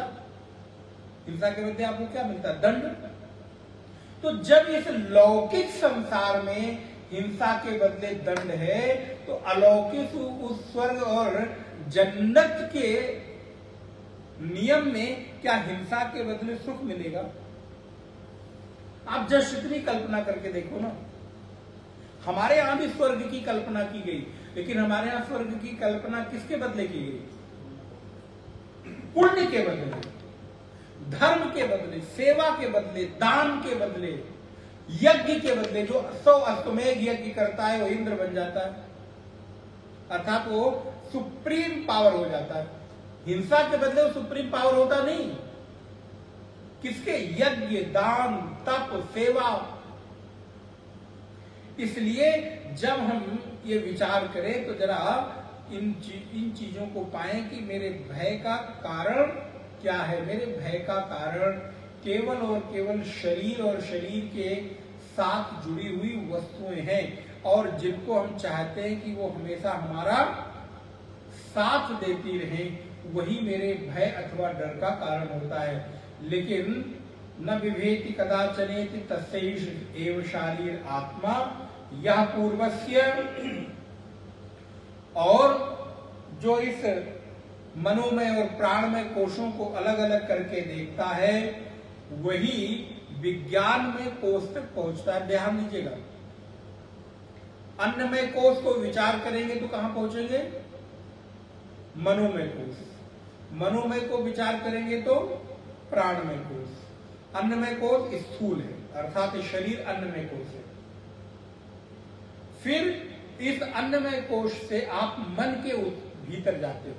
हिंसा के बदले आपको क्या मिलता है? दंड। तो जब इस लौकिक संसार में हिंसा के बदले दंड है, तो अलौकिक उस स्वर्ग और जन्नत के नियम में क्या हिंसा के बदले सुख मिलेगा? आप जस्ट इतनी कल्पना करके देखो ना। हमारे यहां भी स्वर्ग की कल्पना की गई, लेकिन हमारे यहां स्वर्ग की कल्पना किसके बदले की गई? पुण्य के बदले, धर्म के बदले, सेवा के बदले, दान के बदले, यज्ञ के बदले। जो 100 अश्वमेध यज्ञ करता है वो इंद्र बन जाता है, अर्थात वो सुप्रीम पावर हो जाता है। हिंसा के बदले वो सुप्रीम पावर होता नहीं। किसके? यज्ञ, दान, तप, सेवा। इसलिए जब हम ये विचार करें तो जरा इन चीजों को पाएं कि मेरे भय का कारण क्या है। मेरे भय का कारण केवल और केवल शरीर और शरीर के साथ जुड़ी हुई वस्तुएं हैं, और जिनको हम चाहते हैं कि वो हमेशा हमारा साथ देती रहे, वही मेरे भय अथवा डर का कारण होता है। लेकिन न विभेति कदाचनेति तस्यैष एव शारीर आत्मा यह पूर्वस्य। और जो इस मनोमय और प्राणमय कोशों को अलग अलग करके देखता है, वही विज्ञान में कोश तक पहुंचता है। ध्यान दीजिएगा, अन्नमय कोश को विचार करेंगे तो कहां पहुंचेंगे? मनोमय कोश। मनोमय को विचार करेंगे तो प्राणमय कोश। अन्नमय कोश स्थूल है, अर्थात शरीर अन्नमय कोश है। फिर इस अन्नमय कोश से आप मन के भीतर जाते हो।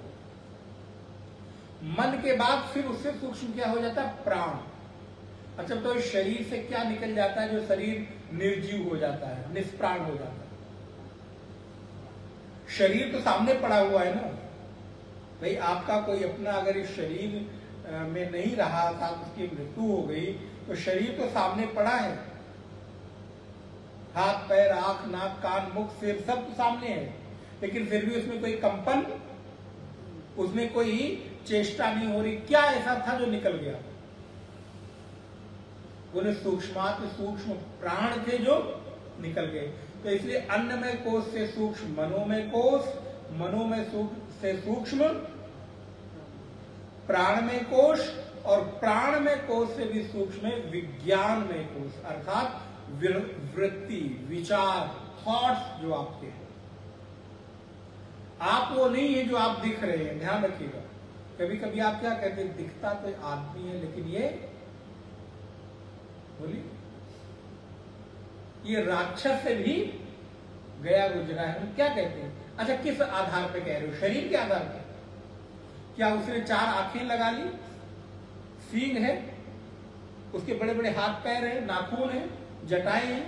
मन के बाद फिर उससे सूक्ष्म क्या हो जाता है? प्राण। अच्छा, तो इस शरीर से क्या निकल जाता है? जो शरीर निर्जीव हो जाता है, निष्प्राण हो जाता है। शरीर तो सामने पड़ा हुआ है ना भाई। आपका कोई अपना अगर इस शरीर में नहीं रहा था, उसकी मृत्यु हो गई, तो शरीर तो सामने पड़ा है। हाथ, पैर, आंख, नाक, कान, मुख, सिर सब तो सामने है, लेकिन फिर भी उसमें कोई कंपन, उसमें कोई चेष्टा नहीं हो रही। क्या ऐसा था जो निकल गया? उन्हें सूक्ष्माति सूक्ष्म प्राण थे जो निकल गए। तो इसलिए अन्नमय कोश से सूक्ष्म मनोमय कोश, मनोमय से सूक्ष्म प्राणमय कोश, और प्राणमय कोश से भी सूक्ष्म विज्ञानमय कोश, अर्थात वृत्ति, विचार, थॉट्स जो आपके हैं। आप वो नहीं है जो आप दिख रहे हैं। ध्यान रखिएगा, कभी कभी आप क्या कहते हैं? दिखता तो आदमी है, लेकिन ये बोलिए, ये राक्षस से भी गया गुजरा है। हम क्या कहते हैं? अच्छा, किस आधार पे कह रहे हो? शरीर के आधार पे? क्या उसने 4 आंखें लगा ली, सींग है, उसके बड़े बड़े हाथ पैर है, नाखून है, जटाएं हैं?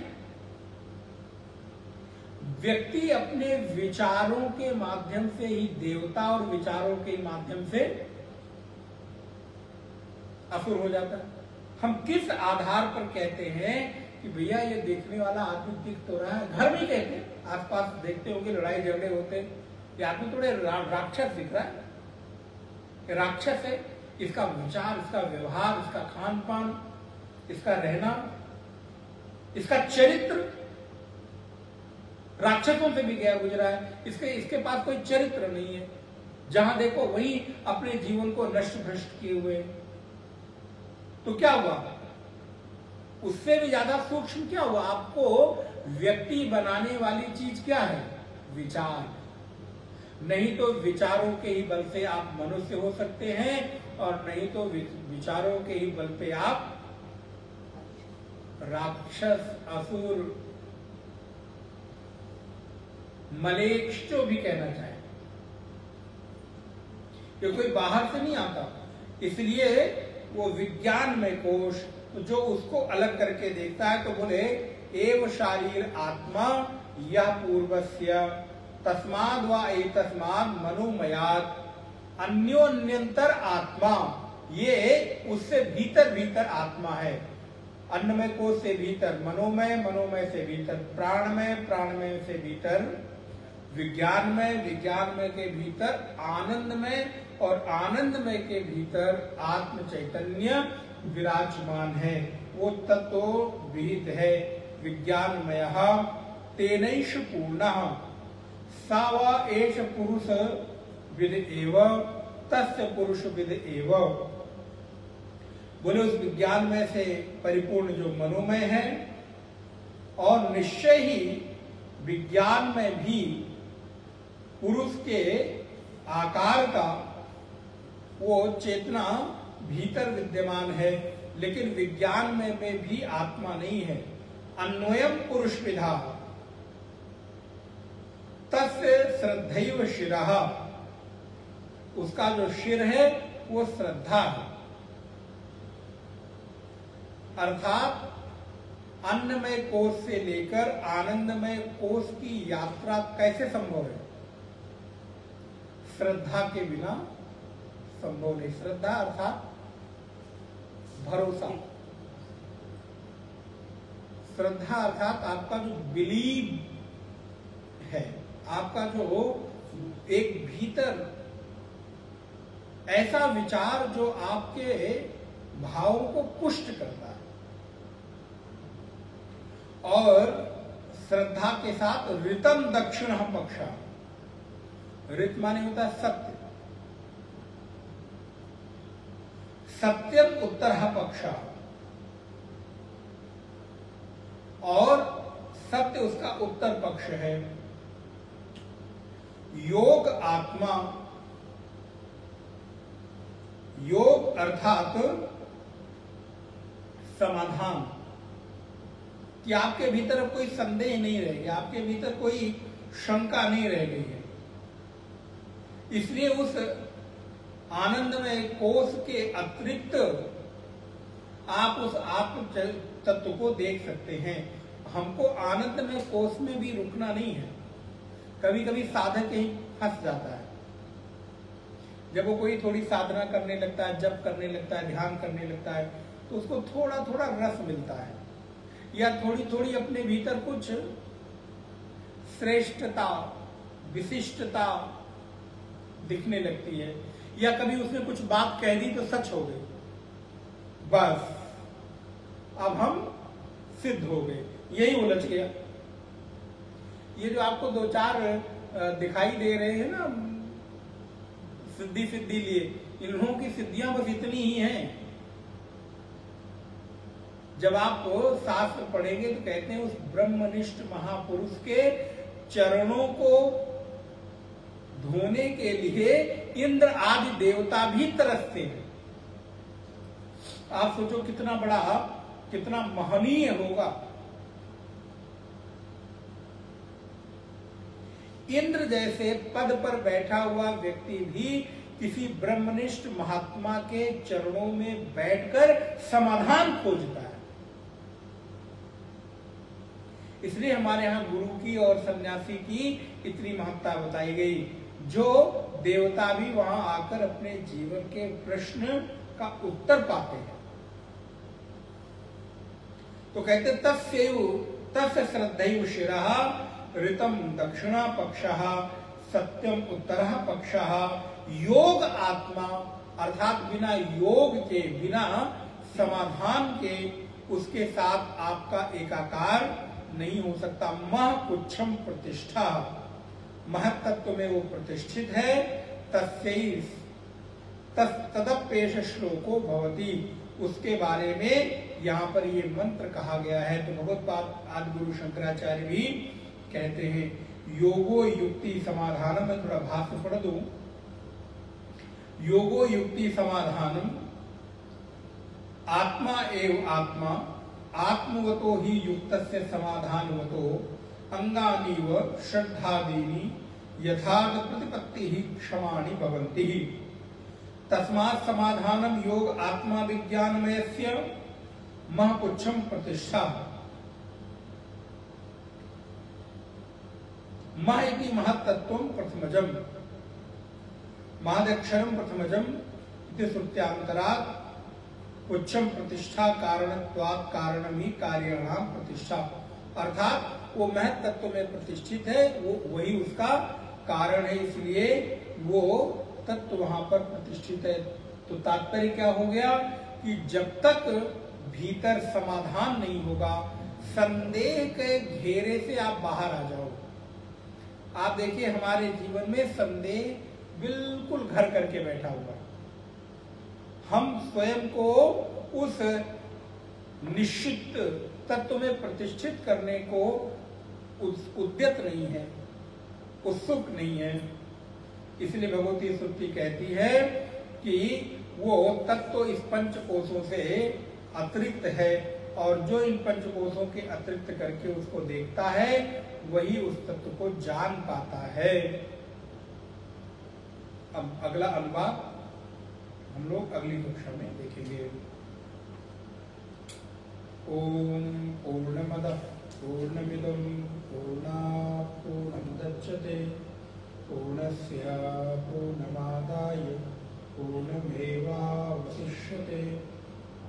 व्यक्ति अपने विचारों के माध्यम से ही देवता और विचारों के माध्यम से असुर हो जाता है। हम किस आधार पर कहते हैं कि भैया ये देखने वाला आदमी दिख तो रहा है? घर में कहते हैं, आसपास देखते होंगे लड़ाई झगड़े होते, ये आदमी थोड़े राक्षस दिख रहा है, ये राक्षस है, इसका विचार, इसका व्यवहार, इसका खान पान, इसका रहना, इसका चरित्र राक्षसों से भी गया गुजरा है, इसके पास कोई चरित्र नहीं है, जहां देखो वही अपने जीवन को नष्ट भ्रष्ट किए हुए। तो क्या हुआ? उससे भी ज्यादा सूक्ष्म क्या हुआ? आपको व्यक्ति बनाने वाली चीज क्या है? विचार। नहीं तो विचारों के ही बल से आप मनुष्य हो सकते हैं, और नहीं तो विचारों के ही बल पे आप राक्षस, असुर, मलेच्छ जो भी कहना चाहे, ये कोई बाहर से नहीं आता। इसलिए वो विज्ञान में कोश जो उसको अलग करके देखता है, तो बोले एव शारीर आत्मा यह पूर्वस्य तस्माद व एतस्माद मनोमयात् अन्योन्यंतर आत्मा, ये उससे भीतर भीतर आत्मा है। अन्नमय कोश से भीतर मनोमय, मनोमय से भीतर प्राणमय, प्राणमय से भीतर विज्ञानमय, विज्ञानमय के भीतर आनंदमय, और आनंदमय के भीतर आत्म चैतन्य विराजमान है। वो तत्व विहित है। विज्ञानमय तेनैष पूर्णः सा वा एष पुरुष विद एव तस्य पुरुष विद एव। बोले उस विज्ञानमय से परिपूर्ण जो मनोमय है, और निश्चय ही विज्ञान में भी पुरुष के आकार का वो चेतना भीतर विद्यमान है, लेकिन विज्ञान में भी आत्मा नहीं है। अन्वयम पुरुष विधा तस्य श्रद्धैव शिरः, उसका जो शिर है वो श्रद्धा है। अर्थात अन्नमय कोश से लेकर आनंदमय कोश की यात्रा कैसे संभव है? श्रद्धा के बिना संभव नहीं। श्रद्धा अर्थात भरोसा, श्रद्धा अर्थात आपका जो बिलीव है, आपका जो एक भीतर ऐसा विचार जो आपके भावों को पुष्ट करता है। और श्रद्धा के साथ ऋतम दक्षिण पक्षा, ऋत माने होता है सत्य, सत्यम उत्तर पक्षा, और सत्य उसका उत्तर पक्ष है। योग आत्मा, योग अर्थात समाधान, कि आपके भीतर अब कोई संदेह नहीं रह गया, आपके भीतर कोई शंका नहीं रह गई है। इसलिए उस आनंदमय कोश के अतिरिक्त आप उस आत्म तत्व को देख सकते हैं। हमको आनंदमय कोश में भी रुकना नहीं है। कभी कभी साधक ही फंस जाता है। जब वो कोई थोड़ी साधना करने लगता है, जप करने लगता है, ध्यान करने लगता है, तो उसको थोड़ा थोड़ा रस मिलता है, या थोड़ी थोड़ी अपने भीतर कुछ श्रेष्ठता, विशिष्टता दिखने लगती है, या कभी उसने कुछ बात कह दी तो सच हो गई, बस अब हम सिद्ध हो गए, यही उलझ गया। ये जो आपको दो चार दिखाई दे रहे हैं ना सिद्धि सिद्धि लिए, इन लोगों की सिद्धियां बस इतनी ही हैं। जब आप शास्त्र पढ़ेंगे तो कहते हैं उस ब्रह्मनिष्ठ महापुरुष के चरणों को धोने के लिए इंद्र आदि देवता भी तरसते हैं। आप सोचो कितना बड़ा, कितना महनीय होगा। इंद्र जैसे पद पर बैठा हुआ व्यक्ति भी किसी ब्रह्मनिष्ठ महात्मा के चरणों में बैठकर समाधान खोजता है। इसलिए हमारे यहाँ गुरु की और सन्यासी की इतनी महत्ता बताई गई, जो देवता भी वहां आकर अपने जीवन के प्रश्न का उत्तर पाते हैं। तो कहते तस्य श्रद्धैव शिरः ऋतम दक्षिणा पक्षः सत्यम उत्तरः पक्षः योग आत्मा, अर्थात बिना योग के, बिना समाधान के उसके साथ आपका एकाकार नहीं हो सकता। मह पुच्छम प्रतिष्ठा, महत्त्व में वो प्रतिष्ठित है। तदप्येष श्लोको भवति, उसके बारे में यहाँ पर ये मंत्र कहा गया है। तो भगवत्पाद आदि गुरु शंकराचार्य भी कहते हैं योगो युक्ति समाधानम, मैं थोड़ा भाष्य पढ़ दूं। योगो युक्ति समाधानम आत्मा एव आत्मा, आत्मवतो ही युक्तस्य समाधानवतो अंगानीव श्रद्धादीनि यथार्थ प्रतिपत्ति ही क्षमाणि भवन्ति। तस्मात् समाधानम योग आत्मा विज्ञानमयस्य महपुच्छम प्रतिष्ठा। मह इति महत्तत्वं प्रथमजम्, महादक्षरम प्रथमजम् इति श्रुत्यांतरात् पुच्छम प्रतिष्ठा कारणत्वात् कारणमी कार्याणाम प्रतिष्ठा, अर्थात वो महत् तत्व में प्रतिष्ठित है, वो वही उसका कारण है, इसलिए वो तत्व वहां पर प्रतिष्ठित है। तो तात्पर्य क्या हो गया कि जब तक भीतर समाधान नहीं होगा, संदेह के घेरे से आप बाहर आ जाओ। आप देखिए हमारे जीवन में संदेह बिल्कुल घर करके बैठा हुआ, हम स्वयं को उस निश्चित तत्व में प्रतिष्ठित करने को उद्यत नहीं है, उत्सुक नहीं है। इसलिए भगवती श्रुति कहती है कि वो तत्व इस पंचकोशों से अतिरिक्त है, और जो इन पंचकोशों के अतिरिक्त करके उसको देखता है वही उस तत्व को जान पाता है। अब अगला अनुवाद हम लोग अगली कक्षा में देखेंगे। ओम पूर्णमदः पूर्णमिदं पूर्णात् पूर्णमुदच्यते पूर्णस्य पूर्णमादाय पूर्णमेवावशिष्यते।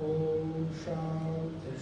ओम शांति।